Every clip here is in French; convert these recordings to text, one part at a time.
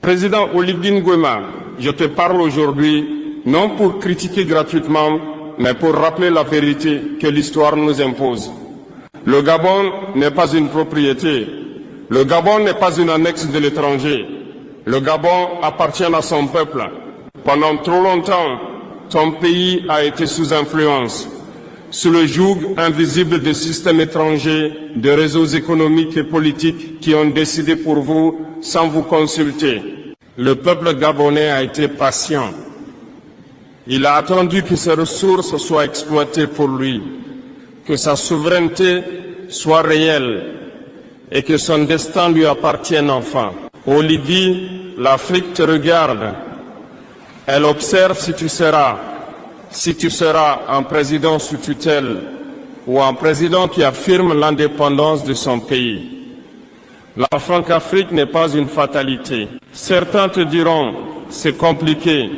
Président Oligui Nguema, je te parle aujourd'hui non pour critiquer gratuitement, mais pour rappeler la vérité que l'histoire nous impose. Le Gabon n'est pas une propriété. Le Gabon n'est pas une annexe de l'étranger. Le Gabon appartient à son peuple. Pendant trop longtemps, ton pays a été sous influence, sous le joug invisible des systèmes étrangers, de réseaux économiques et politiques qui ont décidé pour vous sans vous consulter. Le peuple gabonais a été patient. Il a attendu que ses ressources soient exploitées pour lui, que sa souveraineté soit réelle et que son destin lui appartienne enfin. Oligui, l'Afrique te regarde. Elle observe si tu seras un président sous tutelle ou un président qui affirme l'indépendance de son pays. La Françafrique n'est pas une fatalité. Certains te diront, c'est compliqué.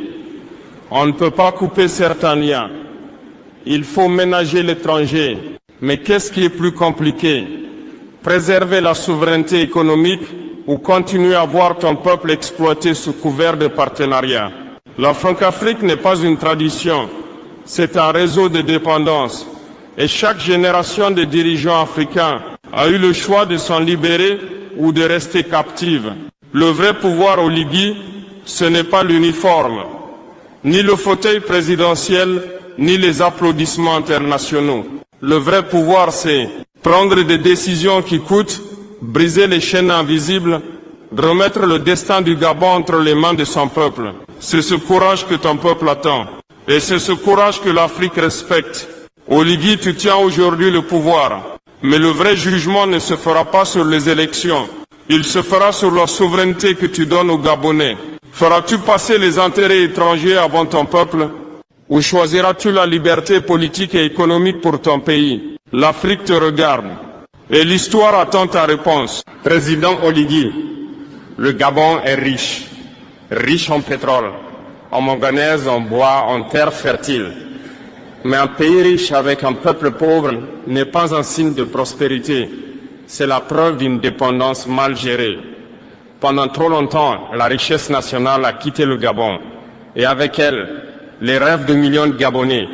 On ne peut pas couper certains liens. Il faut ménager l'étranger. Mais qu'est-ce qui est plus compliqué? Préserver la souveraineté économique ou continuer à voir ton peuple exploité sous couvert de partenariat? La Françafrique n'est pas une tradition. C'est un réseau de dépendance. Et chaque génération de dirigeants africains a eu le choix de s'en libérer ou de rester captive. Le vrai pouvoir Oligui, ce n'est pas l'uniforme, ni le fauteuil présidentiel, ni les applaudissements internationaux. Le vrai pouvoir, c'est prendre des décisions qui coûtent, briser les chaînes invisibles, remettre le destin du Gabon entre les mains de son peuple. C'est ce courage que ton peuple attend. Et c'est ce courage que l'Afrique respecte. Oligui, tu tiens aujourd'hui le pouvoir. Mais le vrai jugement ne se fera pas sur les élections. Il se fera sur la souveraineté que tu donnes aux Gabonais. Feras-tu passer les intérêts étrangers avant ton peuple? Ou choisiras-tu la liberté politique et économique pour ton pays? L'Afrique te regarde. Et l'histoire attend ta réponse. Président Oligui, le Gabon est riche. Riche en pétrole, en manganèse, en bois, en terres fertiles. Mais un pays riche avec un peuple pauvre n'est pas un signe de prospérité. C'est la preuve d'une dépendance mal gérée. Pendant trop longtemps, la richesse nationale a quitté le Gabon. Et avec elle, les rêves de millions de Gabonais.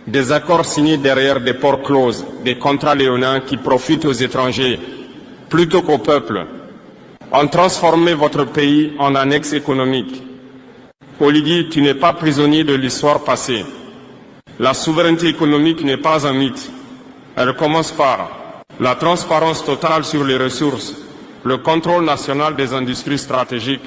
Des accords signés derrière des portes closes, des contrats léonins qui profitent aux étrangers, plutôt qu'au peuple, ont transformé votre pays en annexe économique. Oligui, tu n'es pas prisonnier de l'histoire passée. La souveraineté économique n'est pas un mythe. Elle commence par la transparence totale sur les ressources, le contrôle national des industries stratégiques,